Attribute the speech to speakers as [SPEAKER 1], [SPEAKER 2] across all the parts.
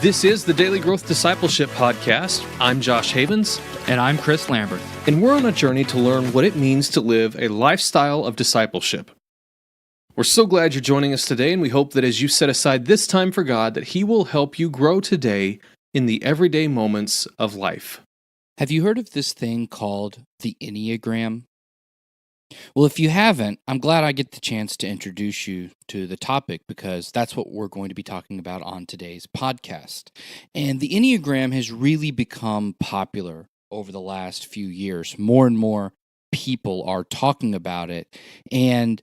[SPEAKER 1] This is the Daily Growth Discipleship Podcast. I'm Josh Havens.
[SPEAKER 2] And I'm Chris Lambert.
[SPEAKER 1] And we're on a journey to learn what it means to live a lifestyle of discipleship. We're so glad you're joining us today, and we hope that as you set aside this time for God, that He will help you grow today in the everyday moments of life.
[SPEAKER 2] Have you heard of this thing called the Enneagram? Well, if you haven't, I'm glad I get the chance to introduce you to the topic because that's what we're going to be talking about on today's podcast. And the Enneagram has really become popular over the last few years. More and more people are talking about it, and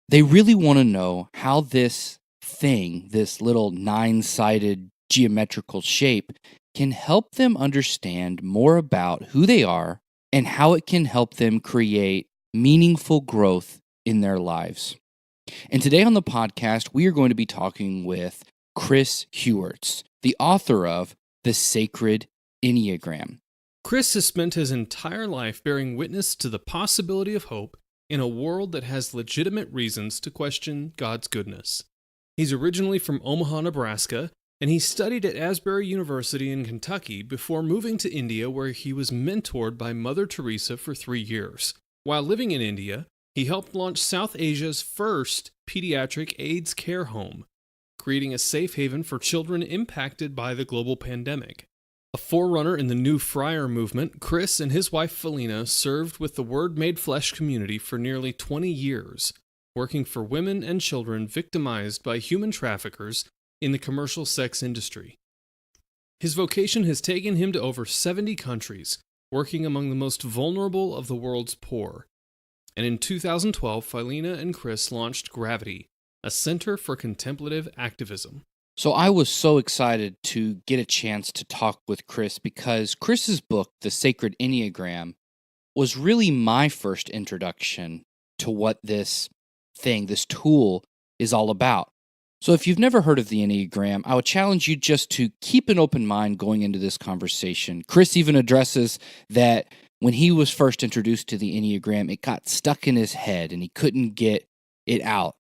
[SPEAKER 2] they really want to know how this thing, this little nine-sided geometrical shape, can help them understand more about who they are and how it can help them create meaningful growth in their lives. And today on the podcast, we are going to be talking with Chris Heuertz, the author of The Sacred Enneagram.
[SPEAKER 1] Chris has spent his entire life bearing witness to the possibility of hope in a world that has legitimate reasons to question God's goodness. He's originally from Omaha, Nebraska, and he studied at Asbury University in Kentucky before moving to India, where he was mentored by Mother Teresa for 3 years. While living in India, he helped launch South Asia's first pediatric AIDS care home, creating a safe haven for children impacted by the global pandemic. A forerunner in the New Friar movement, Chris and his wife Felina served with the Word Made Flesh community for nearly 20 years, working for women and children victimized by human traffickers in the commercial sex industry. His vocation has taken him to over 70 countries, working among the most vulnerable of the world's poor. And in 2012, Felina and Chris launched Gravity, a center for contemplative activism.
[SPEAKER 2] So I was so excited to get a chance to talk with Chris because Chris's book, The Sacred Enneagram, was really my first introduction to what this thing, this tool, is all about. So if you've never heard of the Enneagram, I would challenge you just to keep an open mind going into this conversation. Chris even addresses that when he was first introduced to the Enneagram, it got stuck in his head and he couldn't get it out.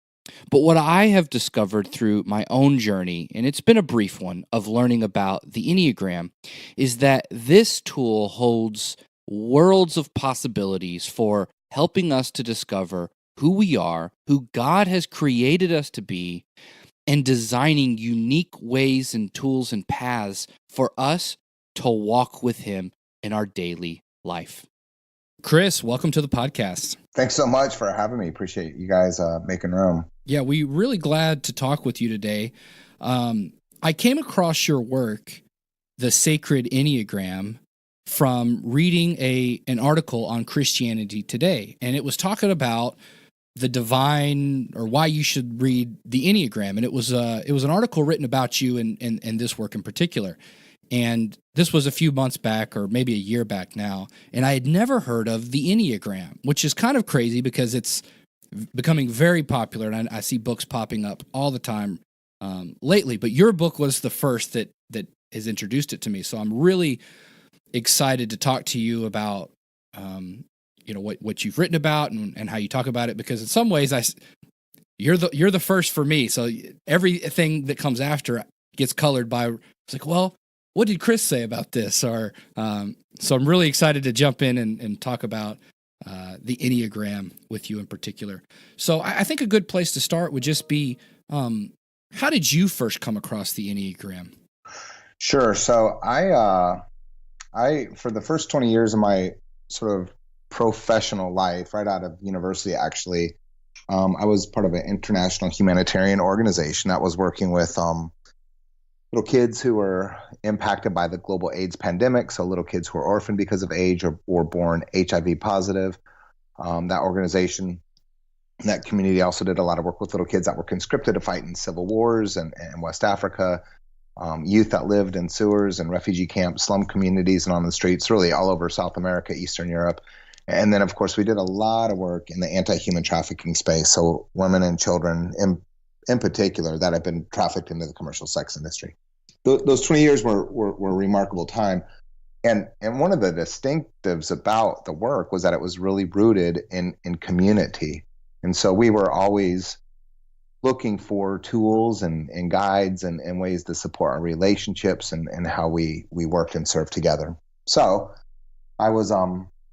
[SPEAKER 2] But what I have discovered through my own journey, and it's been a brief one, of learning about the Enneagram, is that this tool holds worlds of possibilities for helping us to discover who we are, who God has created us to be, and designing unique ways and tools and paths for us to walk with Him in our daily life. Chris, welcome to the podcast.
[SPEAKER 3] Thanks so much for having me. Appreciate you guys making room.
[SPEAKER 2] Yeah, we're really glad to talk with you today. I came across your work, The Sacred Enneagram, from reading an article on Christianity Today, and it was talking about the divine, or why you should read the Enneagram, and it was an article written about you and this work in particular. And this was a few months back, or maybe a year back now, and I had never heard of the Enneagram, which is kind of crazy because it's becoming very popular, and I see books popping up all the time lately. But your book was the first that has introduced it to me, so I'm really excited to talk to you about what you've written about and how you talk about it, because in some ways you're the first for me. So everything that comes after gets colored by, it's like, well, what did Chris say about this? Or so I'm really excited to jump in and talk about the Enneagram with you in particular. So I think a good place to start would just be, how did you first come across the Enneagram?
[SPEAKER 3] Sure. So I for the first 20 years of my sort of professional life, right out of university, actually, I was part of an international humanitarian organization that was working with little kids who were impacted by the global AIDS pandemic. So little kids who were orphaned because of age or born HIV positive. That organization, that community also did a lot of work with little kids that were conscripted to fight in civil wars in West Africa, youth that lived in sewers and refugee camps, slum communities, and on the streets, really all over South America, Eastern Europe. And then, of course, we did a lot of work in the anti-human trafficking space. So women and children in particular that have been trafficked into the commercial sex industry. Those 20 years were a remarkable time. And one of the distinctives about the work was that it was really rooted in community. And so we were always looking for tools and guides and ways to support our relationships and how we work and serve together. So I was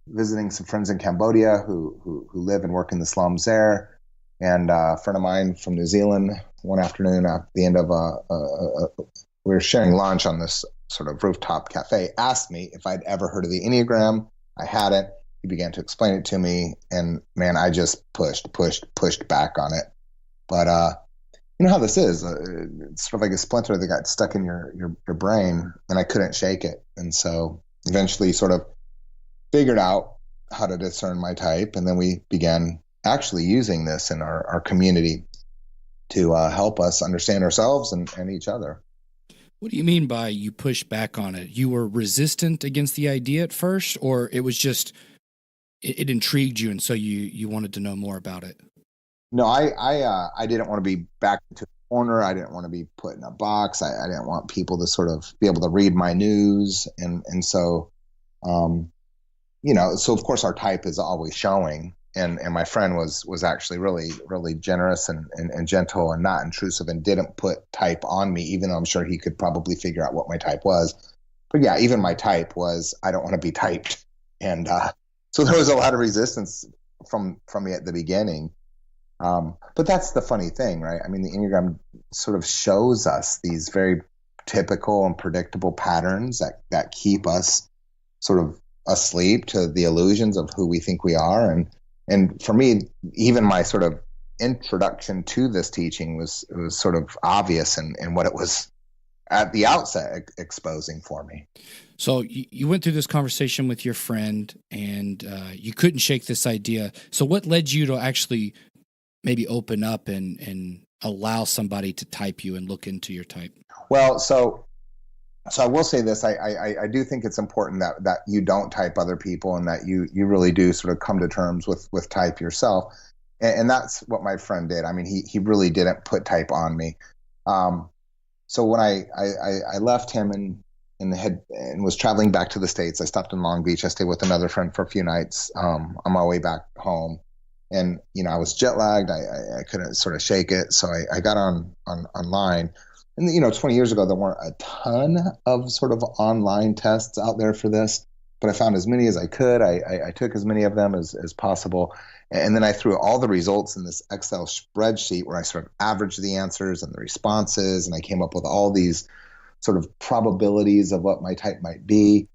[SPEAKER 3] visiting some friends in Cambodia who live and work in the slums there. And a friend of mine from New Zealand, one afternoon at the end of we were sharing lunch on this sort of rooftop cafe, asked me if I'd ever heard of the Enneagram. I hadn't. He began to explain it to me, and man, I just pushed back on it. But you know how this is. It's sort of like a splinter that got stuck in your brain, and I couldn't shake it. And so eventually sort of figured out how to discern my type, and then we began actually using this in our community to help us understand ourselves and each other.
[SPEAKER 2] What do you mean by you pushed back on it? You were resistant against the idea at first, or it was just it intrigued you, and so you wanted to know more about it?
[SPEAKER 3] No, I didn't want to be back into a corner. I didn't want to be put in a box. I didn't want people to sort of be able to read my news, and so so of course our type is always showing. And my friend was actually really generous and gentle and not intrusive and didn't put type on me, even though I'm sure he could probably figure out what my type was. But yeah, even my type was, I don't want to be typed. And so there was a lot of resistance from me at the beginning. But that's the funny thing, right? I mean, the Enneagram sort of shows us these very typical and predictable patterns that keep us sort of asleep to the illusions of who we think we are. And for me, even my sort of introduction to this teaching was sort of obvious in what it was at the outset exposing for me.
[SPEAKER 2] So you went through this conversation with your friend, and you couldn't shake this idea. So what led you to actually maybe open up and allow somebody to type you and look into your type?
[SPEAKER 3] Well, so I will say this. I do think it's important that you don't type other people, and that you really do sort of come to terms with type yourself. And that's what my friend did. I mean, he really didn't put type on me. So when I left him and was traveling back to the States, I stopped in Long Beach. I stayed with another friend for a few nights on my way back home. And, I was jet lagged. I couldn't sort of shake it. So I got online. And, 20 years ago, there weren't a ton of sort of online tests out there for this, but I found as many as I could. I took as many of them as possible. And then I threw all the results in this Excel spreadsheet where I sort of averaged the answers and the responses, and I came up with all these sort of probabilities of what my type might be.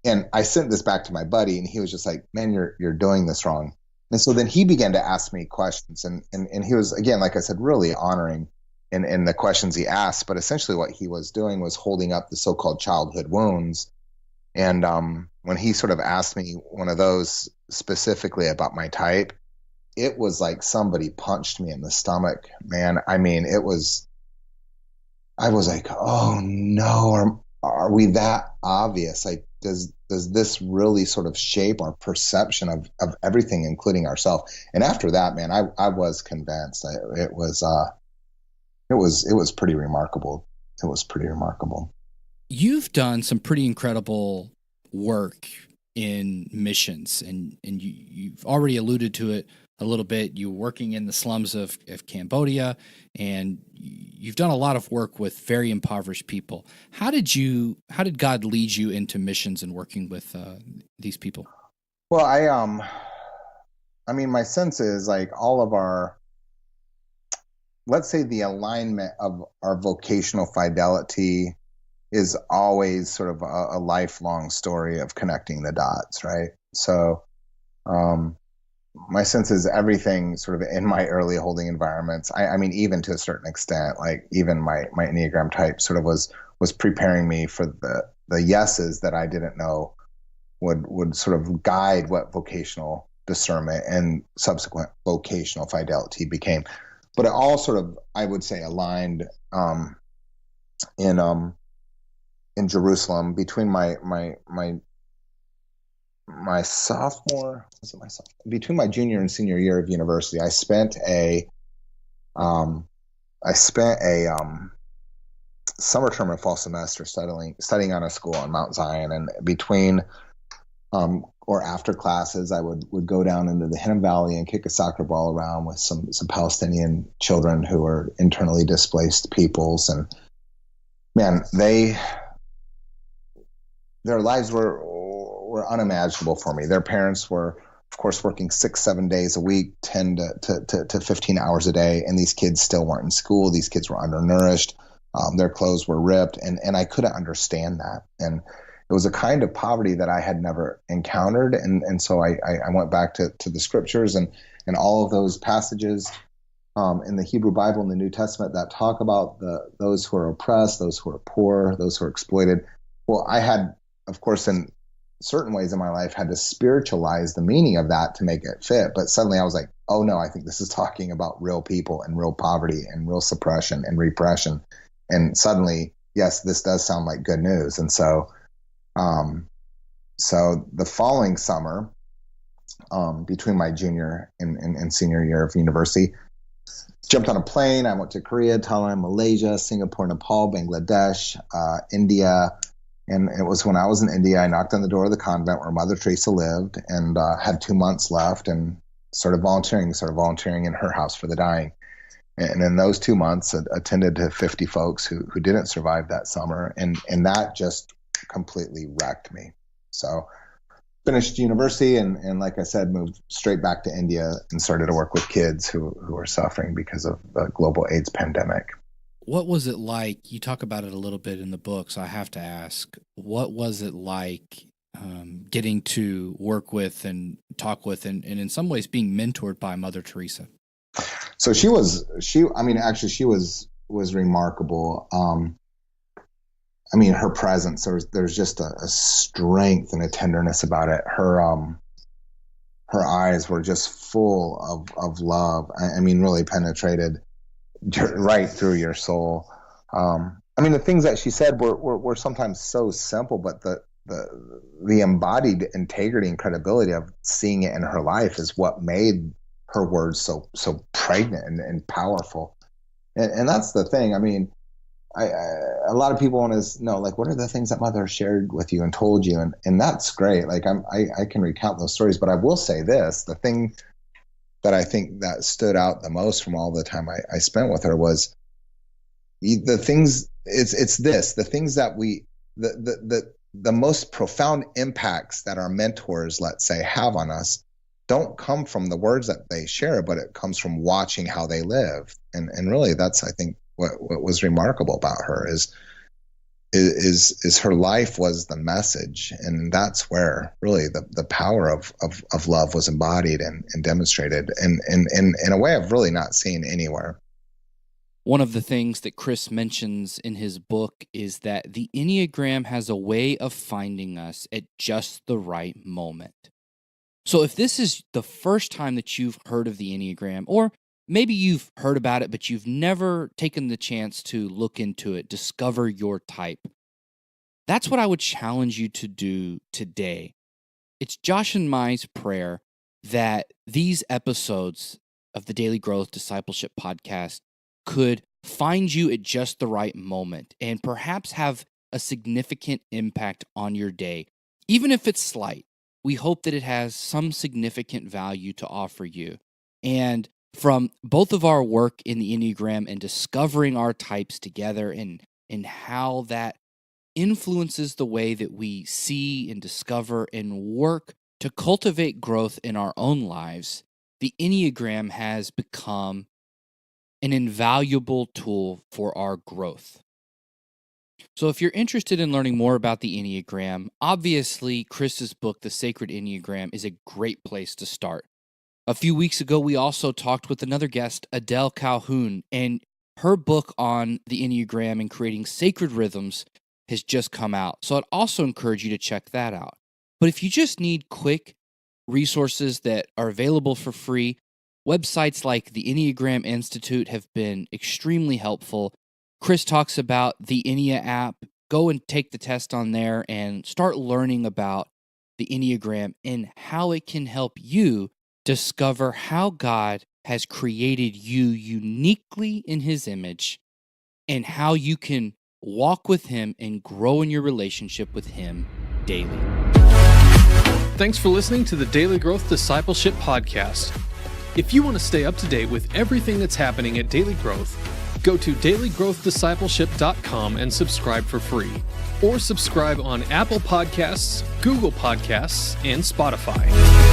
[SPEAKER 3] And I sent this back to my buddy, and he was just like, man, you're doing this wrong. And so then he began to ask me questions, and he was, again, like I said, really honoring in the questions he asked, but essentially what he was doing was holding up the so-called childhood wounds. And when he sort of asked me one of those specifically about my type, it was like somebody punched me in the stomach, man. I mean, I was like, oh no, are we that obvious? Like, does this really sort of shape our perception of everything, including ourselves? And after that, man, I was convinced. It was pretty remarkable. It was pretty remarkable.
[SPEAKER 2] You've done some pretty incredible work in missions, and you've already alluded to it a little bit. You're working in the slums of Cambodia, and you've done a lot of work with very impoverished people. How did God lead you into missions and working with these people?
[SPEAKER 3] Well, I mean, my sense is like all of our, let's say the alignment of our vocational fidelity is always sort of a lifelong story of connecting the dots, right? So my sense is everything sort of in my early holding environments, I mean, even to a certain extent, like even my Enneagram type sort of was preparing me for the yeses that I didn't know would sort of guide what vocational discernment and subsequent vocational fidelity became. But it all sort of, I would say, aligned in Jerusalem between my between my junior and senior year of university. I spent a summer term and fall semester studying on a school on Mount Zion, and between or after classes, I would go down into the Hidden Valley and kick a soccer ball around with some Palestinian children who are internally displaced peoples. And man, their lives were unimaginable for me. Their parents were, of course, working 6-7 days a week, 10 to 15 hours a day, and these kids still weren't in school. These kids were undernourished. Their clothes were ripped, and I couldn't understand that. And it was a kind of poverty that I had never encountered. And so I went back to the scriptures and all of those passages in the Hebrew Bible and the New Testament that talk about those who are oppressed, those who are poor, those who are exploited. Well, I had, of course, in certain ways in my life, had to spiritualize the meaning of that to make it fit. But suddenly I was like, oh no, I think this is talking about real people and real poverty and real suppression and repression. And suddenly, yes, this does sound like good news. And so the following summer, between my junior and senior year of university, jumped on a plane. I went to Korea, Thailand, Malaysia, Singapore, Nepal, Bangladesh, India. And it was when I was in India, I knocked on the door of the convent where Mother Teresa lived and had 2 months left and started volunteering in her house for the dying. And in those 2 months, attended to 50 folks who didn't survive that summer. And that just completely wrecked me. So finished university and like I said, moved straight back to India and started to work with kids who are suffering because of the global AIDS pandemic.
[SPEAKER 2] What was it like? You talk about it a little bit in the book, so I have to ask, what was it like getting to work with and talk with and in some ways being mentored by Mother Teresa?
[SPEAKER 3] So she was remarkable. Her presence, there's just a strength and a tenderness about it. Her eyes were just full of love. Really penetrated right through your soul. The things that she said were sometimes so simple, but the embodied integrity and credibility of seeing it in her life is what made her words so pregnant and powerful. And that's the thing. A lot of people want to know, like, what are the things that Mother shared with you and told you? And that's great. Like I can recount those stories, but I will say this, the thing that I think that stood out the most from all the time I spent with her was the things, the things that the most profound impacts that our mentors, let's say, have on us don't come from the words that they share, but it comes from watching how they live. And really that's, I think, what was remarkable about her is her life was the message. And that's where really the power of love was embodied and demonstrated and in a way I've really not seen anywhere.
[SPEAKER 2] One of the things that Chris mentions in his book is that the Enneagram has a way of finding us at just the right moment. So if this is the first time that you've heard of the Enneagram, or maybe you've heard about it, but you've never taken the chance to look into it, discover your type, that's what I would challenge you to do today. It's Josh and Mai's prayer that these episodes of the Daily Growth Discipleship Podcast could find you at just the right moment and perhaps have a significant impact on your day. Even if it's slight, we hope that it has some significant value to offer you. And from both of our work in the Enneagram and discovering our types together and how that influences the way that we see and discover and work to cultivate growth in our own lives, the Enneagram has become an invaluable tool for our growth. So if you're interested in learning more about the Enneagram, obviously Chris's book, The Sacred Enneagram, is a great place to start. A few weeks ago, we also talked with another guest, Adele Calhoun, and her book on the Enneagram and creating sacred rhythms has just come out. So I'd also encourage you to check that out. But if you just need quick resources that are available for free, websites like the Enneagram Institute have been extremely helpful. Chris talks about the Ennea app. Go and take the test on there and start learning about the Enneagram and how it can help you discover how God has created you uniquely in His image and how you can walk with Him and grow in your relationship with Him daily.
[SPEAKER 1] Thanks for listening to the Daily Growth Discipleship Podcast. If you want to stay up to date with everything that's happening at Daily Growth, go to dailygrowthdiscipleship.com and subscribe for free. Or subscribe on Apple Podcasts, Google Podcasts, and Spotify.